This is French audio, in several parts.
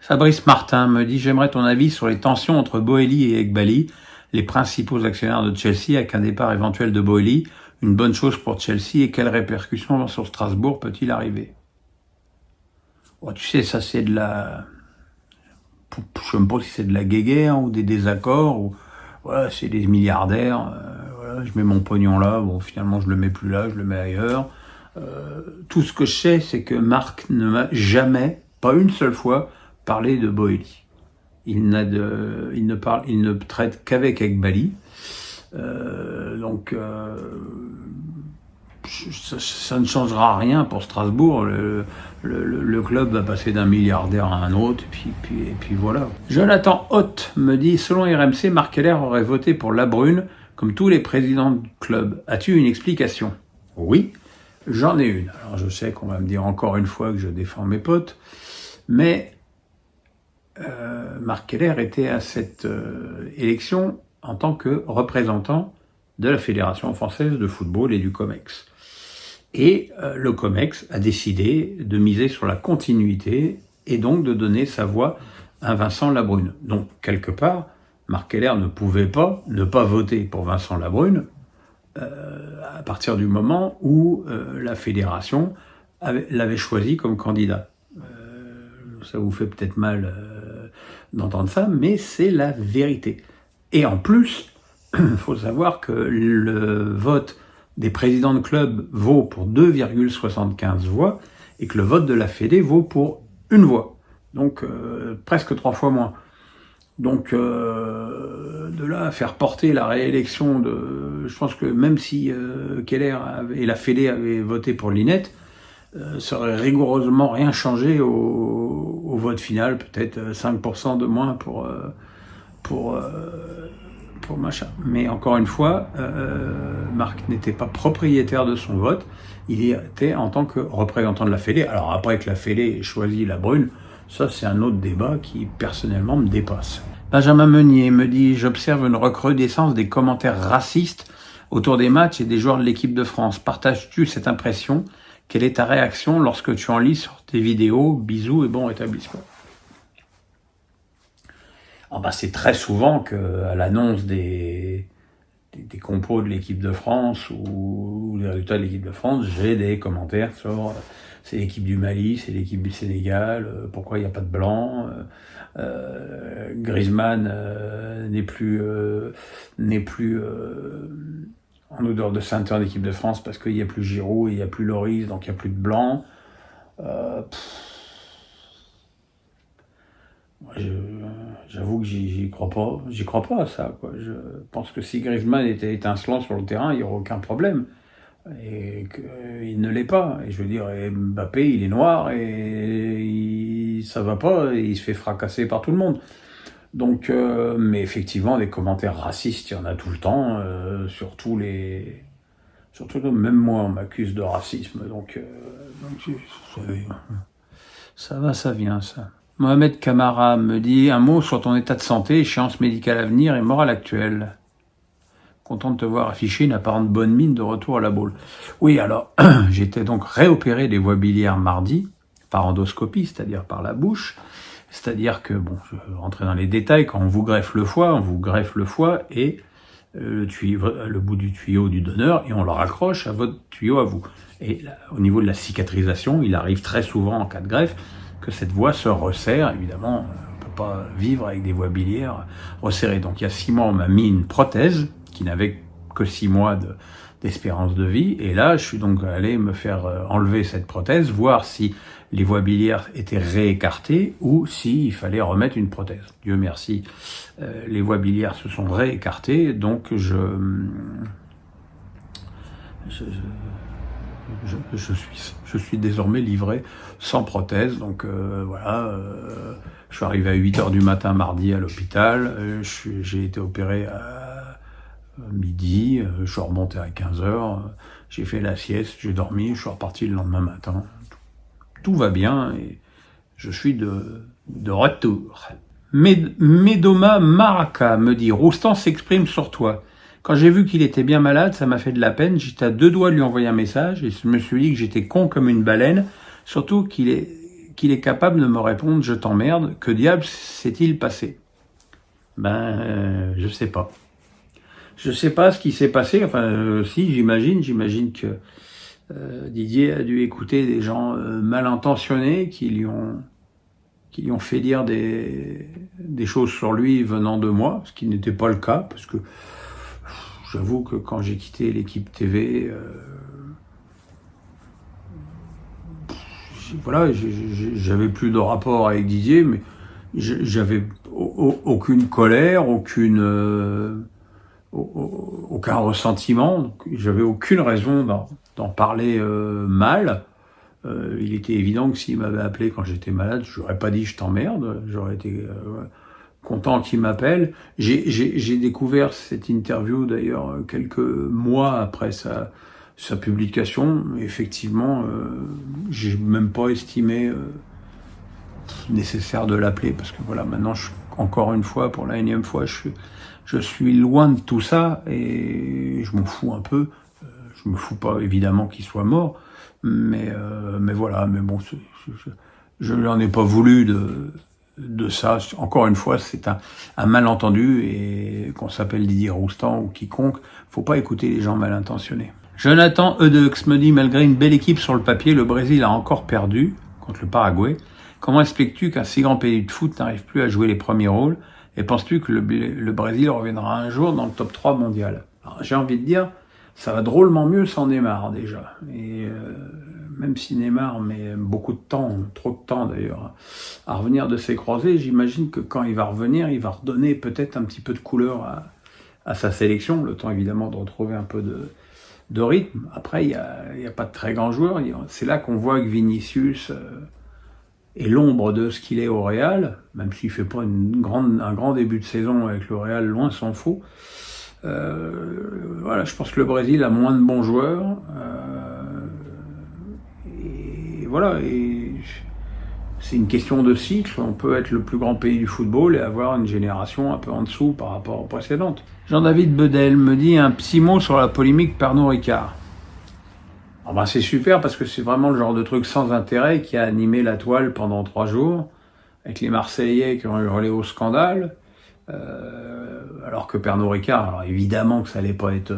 Fabrice Martin me dit « J'aimerais ton avis sur les tensions entre Boehly et Eghbali, les principaux actionnaires de Chelsea, avec un départ éventuel de Boehly, une bonne chose pour Chelsea et quelles répercussions sur Strasbourg peut-il arriver ?» Oh, tu sais, ça c'est de la... Je ne sais pas si c'est de la guéguerre ou des désaccords, ou voilà, c'est des milliardaires, voilà, je mets mon pognon là, bon finalement je le mets plus là, je le mets ailleurs. Tout ce que je sais, c'est que Marc ne m'a jamais, pas une seule fois, parlé de Boehly. Il ne traite qu'avec Eghbali. Donc ça ne changera rien pour Strasbourg. Le club va passer d'un milliardaire à un autre, et puis voilà. Jonathan Hoth me dit, selon RMC, Marc Keller aurait voté pour Labrune, comme tous les présidents de club. As-tu une explication? Oui, j'en ai une. Alors je sais qu'on va me dire encore une fois que je défends mes potes, mais Marc Keller était à cette élection en tant que représentant de la Fédération française de football et du COMEX. Et le COMEX a décidé de miser sur la continuité et donc de donner sa voix à Vincent Labrune. Donc, quelque part, Marc Keller ne pouvait pas ne pas voter pour Vincent Labrune à partir du moment où la fédération l'avait choisi comme candidat. Ça vous fait peut-être mal d'entendre ça, mais c'est la vérité. Et en plus, il faut savoir que le vote des présidents de club vaut pour 2,75 voix et que le vote de la Fédé vaut pour 1 voix. Donc presque 3 fois moins. Donc de là à faire porter la réélection de... Je pense que même si Keller et la Fédé avaient voté pour Linette, ça aurait rigoureusement rien changé au vote final, peut-être 5% de moins pour machin. Mais encore une fois, Marc n'était pas propriétaire de son vote, il y était en tant que représentant de la Fédé. Alors après que la Fédé ait choisi Labrune, ça c'est un autre débat qui personnellement me dépasse. Benjamin Meunier me dit « J'observe une recrudescence des commentaires racistes autour des matchs et des joueurs de l'équipe de France. Partages-tu cette impression? Quelle est ta réaction lorsque tu en lis sur tes vidéos? Bisous et bon rétablissement. » Oh bah c'est très souvent qu'à l'annonce des compos de l'équipe de France ou des résultats de l'équipe de France, j'ai des commentaires sur c'est l'équipe du Mali, c'est l'équipe du Sénégal, pourquoi il n'y a pas de blanc, Griezmann n'est plus en odeur de ceinture d'équipe de France parce qu'il n'y a plus Giroud et il n'y a plus Lloris, donc il n'y a plus de blanc. J'avoue que j'y crois pas à ça, quoi. Je pense que si Griezmann était étincelant sur le terrain, il n'y aurait aucun problème. Et qu'il ne l'est pas. Et je veux dire, Mbappé, il est noir et ça va pas, et il se fait fracasser par tout le monde. Donc, mais effectivement, des commentaires racistes, il y en a tout le temps, surtout même moi, on m'accuse de racisme. Donc ça va, ça vient, ça. Mohamed Camara me dit un mot sur ton état de santé, échéance médicale à venir et morale actuelle. Content de te voir afficher une apparente bonne mine de retour à la boule. Oui, alors, j'étais donc réopéré des voies biliaires mardi, par endoscopie, c'est-à-dire par la bouche. C'est-à-dire que, bon, je vais rentrer dans les détails, quand on vous greffe le foie et le bout du tuyau du donneur, et on le raccroche à votre tuyau à vous. Et là, au niveau de la cicatrisation, il arrive très souvent en cas de greffe que cette voie se resserre. Évidemment, on ne peut pas vivre avec des voies biliaires resserrées. Donc il y a 6 mois, on m'a mis une prothèse qui n'avait que 6 mois d'espérance de vie. Et là, je suis donc allé me faire enlever cette prothèse, voir si les voies biliaires étaient réécartées ou s'il fallait remettre une prothèse. Dieu merci, les voies biliaires se sont réécartées, donc je suis désormais livré sans prothèse. Donc voilà, je suis arrivé à 8h du matin mardi à l'hôpital, j'ai été opéré à midi, je suis remonté à 15h, j'ai fait la sieste, j'ai dormi, je suis reparti le lendemain matin. Tout va bien et je suis de retour. Medoma Maraka me dit « Roustan s'exprime sur toi. Quand j'ai vu qu'il était bien malade, ça m'a fait de la peine. J'étais à 2 doigts de lui envoyer un message et je me suis dit que j'étais con comme une baleine, surtout qu'il qu'il est capable de me répondre « Je t'emmerde, que diable s'est-il passé ?» Je sais pas. Je sais pas ce qui s'est passé. Enfin, si, j'imagine que Didier a dû écouter des gens mal intentionnés qui lui ont fait dire des choses sur lui venant de moi, ce qui n'était pas le cas, parce que j'avoue que quand j'ai quitté l'équipe TV, j'avais plus de rapport avec Didier, mais j'avais aucune colère, aucun ressentiment, donc j'avais aucune raison d'en parler mal. Il était évident que s'il m'avait appelé quand j'étais malade, j'aurais pas dit je t'emmerde, j'aurais été content qu'il m'appelle. J'ai découvert cette interview d'ailleurs quelques mois après sa publication. Effectivement, j'ai même pas estimé nécessaire de l'appeler parce que voilà, maintenant encore une fois, pour la énième fois, je suis loin de tout ça et je m'en fous un peu. Je me fous pas évidemment qu'il soit mort, mais voilà. Mais bon, je n'en ai pas voulu de ça. Encore une fois, c'est un malentendu et qu'on s'appelle Didier Roustan ou quiconque, faut pas écouter les gens mal intentionnés. Jonathan Eudeux me dit, malgré une belle équipe sur le papier, le Brésil a encore perdu contre le Paraguay. Comment expliques-tu qu'un si grand pays de foot n'arrive plus à jouer les premiers rôles? Et penses-tu que le Brésil reviendra un jour dans le top 3 mondial? Alors, j'ai envie de dire, ça va drôlement mieux sans Neymar déjà. Et même si Neymar met beaucoup de temps, trop de temps d'ailleurs, à revenir de ses croisés, j'imagine que quand il va revenir, il va redonner peut-être un petit peu de couleur à sa sélection, le temps évidemment de retrouver un peu de rythme. Après, il y a pas de très grands joueurs. C'est là qu'on voit que Vinicius est l'ombre de ce qu'il est au Real, même s'il fait pas un grand début de saison avec le Real, loin s'en faut. Voilà, je pense que le Brésil a moins de bons joueurs. Et voilà, et c'est une question de cycle. On peut être le plus grand pays du football et avoir une génération un peu en dessous par rapport aux précédentes. Jean-David Bedel me dit un petit mot sur la polémique Pernod Ricard. C'est super parce que c'est vraiment le genre de truc sans intérêt qui a animé la toile pendant 3 jours, avec les Marseillais qui ont hurlé au scandale, alors que Pernod Ricard, alors évidemment que ça allait pas être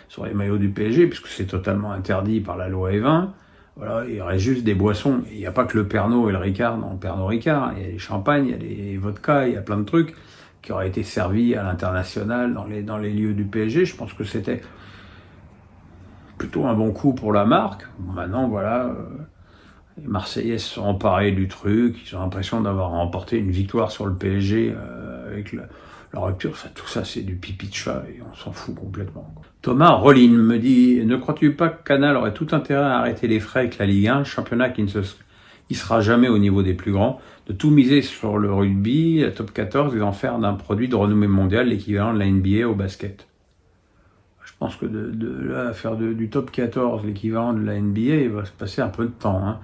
sur les maillots du PSG, puisque c'est totalement interdit par la loi E20. Voilà, il reste juste des boissons. Il n'y a pas que le Pernod et le Ricard dans le Pernod Ricard. Il y a les champagnes, il y a les vodkas, il y a plein de trucs qui auraient été servis à l'international dans les lieux du PSG. Je pense que c'était plutôt un bon coup pour la marque. Maintenant, voilà, les Marseillais se sont emparés du truc. Ils ont l'impression d'avoir remporté une victoire sur le PSG avec la rupture. Enfin, tout ça, c'est du pipi de chat et on s'en fout complètement. Thomas Rollin me dit « Ne crois-tu pas que Canal aurait tout intérêt à arrêter les frais avec la Ligue 1, championnat qui ne sera jamais au niveau des plus grands, de tout miser sur le rugby, la top 14 et d'en faire d'un produit de renommée mondiale l'équivalent de la NBA au basket ?» Je pense que de là à faire du top 14 l'équivalent de la NBA, il va se passer un peu de temps. Hein.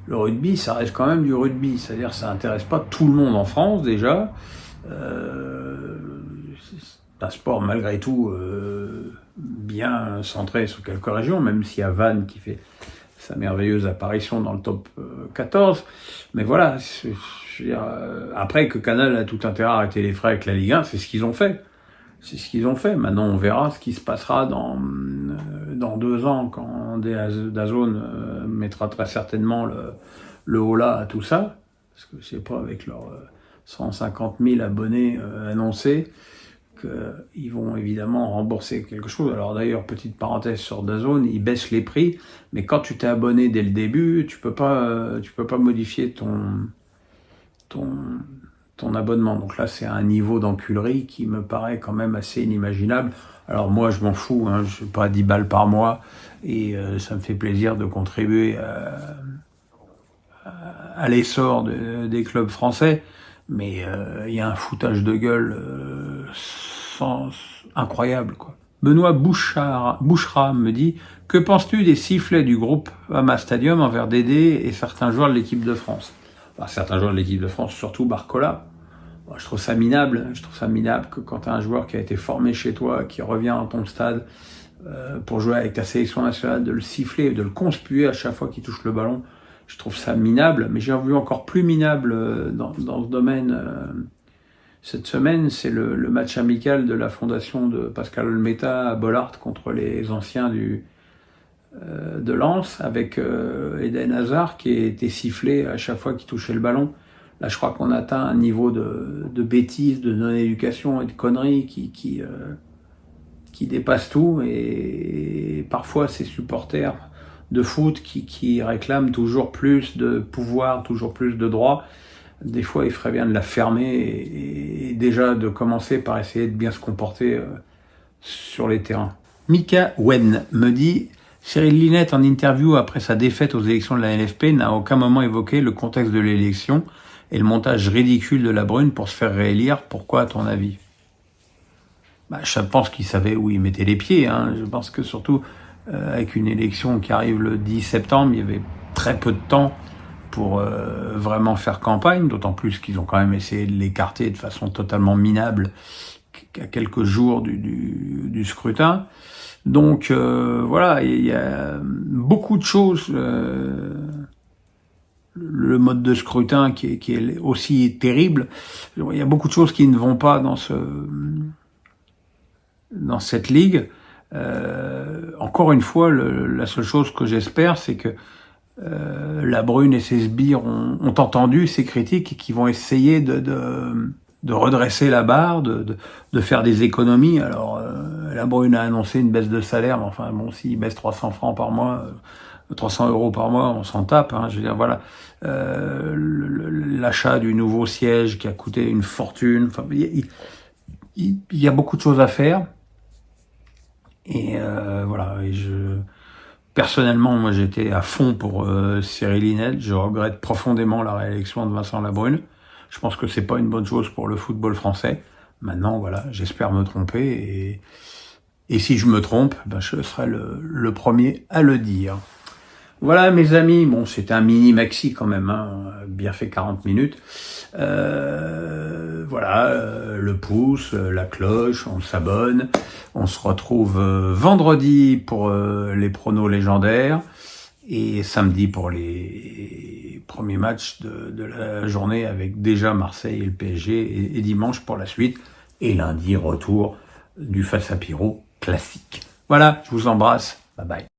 Le rugby, ça reste quand même du rugby, c'est-à-dire que ça n'intéresse pas tout le monde en France déjà. C'est un sport malgré tout bien centré sur quelques régions, même s'il y a Vannes qui fait sa merveilleuse apparition dans le top 14. Mais voilà, je veux dire, après que Canal a tout intérêt à arrêter les frais avec la Ligue 1, c'est ce qu'ils ont fait. C'est ce qu'ils ont fait. Maintenant, on verra ce qui se passera dans 2 ans quand DAZN mettra très certainement le holà à tout ça. Parce que c'est pas avec leurs 150 000 abonnés annoncés qu'ils vont évidemment rembourser quelque chose. Alors d'ailleurs, petite parenthèse sur DAZN, ils baissent les prix, mais quand tu t'es abonné dès le début, tu peux pas modifier ton abonnement. Donc là, c'est un niveau d'enculerie qui me paraît quand même assez inimaginable. Alors moi, je m'en fous, hein, je n'ai pas 10 balles par mois et ça me fait plaisir de contribuer à l'essor des clubs français, mais il y a un foutage de gueule incroyable, quoi. Benoît Bouchra me dit « Que penses-tu des sifflets du groupe Ama Stadium envers Dédé et certains joueurs de l'équipe de France ?» Certains joueurs de l'équipe de France, surtout Barcola. Je trouve ça minable. Je trouve ça minable que quand tu as un joueur qui a été formé chez toi, qui revient dans ton stade pour jouer avec ta sélection nationale, de le siffler, de le conspuer à chaque fois qu'il touche le ballon, Je trouve ça minable, mais j'ai vu encore plus minable dans ce domaine cette semaine, c'est le match amical de la fondation de Pascal Olmeta à Bollaert contre les anciens de Lens, avec Eden Hazard qui était sifflé à chaque fois qu'il touchait le ballon. Là, je crois qu'on atteint un niveau de bêtises, de non-éducation et de conneries qui dépasse tout. Et parfois, ces supporters de foot qui réclament toujours plus de pouvoir, toujours plus de droits, des fois, il ferait bien de la fermer et déjà de commencer par essayer de bien se comporter sur les terrains. Mika Wen me dit « Cyril Linette, en interview après sa défaite aux élections de la LFP, n'a à aucun moment évoqué le contexte de l'élection et le montage ridicule de la Brune pour se faire réélire. Pourquoi, à ton avis ?» Je pense qu'il savait où il mettait les pieds. Je pense que surtout, avec une élection qui arrive le 10 septembre, il y avait très peu de temps pour vraiment faire campagne, d'autant plus qu'ils ont quand même essayé de l'écarter de façon totalement minable à quelques jours du scrutin. Donc voilà, il y a beaucoup de choses. Le mode de scrutin qui est aussi terrible. Il y a beaucoup de choses qui ne vont pas dans cette ligue. Encore une fois, la seule chose que j'espère, c'est que la Brune et ses sbires ont entendu ces critiques et qui vont essayer de redresser la barre, de faire des économies. Alors, la Brune a annoncé une baisse de salaire, mais enfin bon, s'il baisse 300 francs par mois, 300 euros par mois, on s'en tape. Je veux dire, voilà, l'achat du nouveau siège qui a coûté une fortune. Enfin, il y a beaucoup de choses à faire. Et voilà, et personnellement, moi j'étais à fond pour Cyril Linette. Je regrette profondément la réélection de Vincent Labrune. Je pense que c'est pas une bonne chose pour le football français. Maintenant, voilà, j'espère me tromper et si je me trompe, je serai le premier à le dire. Voilà mes amis, bon c'était un mini maxi quand même, bien fait 40 minutes. Voilà, le pouce, la cloche, on s'abonne. On se retrouve vendredi pour les pronos légendaires et samedi pour les premiers matchs de la journée avec déjà Marseille et le PSG et dimanche pour la suite et lundi retour du Face à Pierrot classique. Voilà, je vous embrasse, bye bye.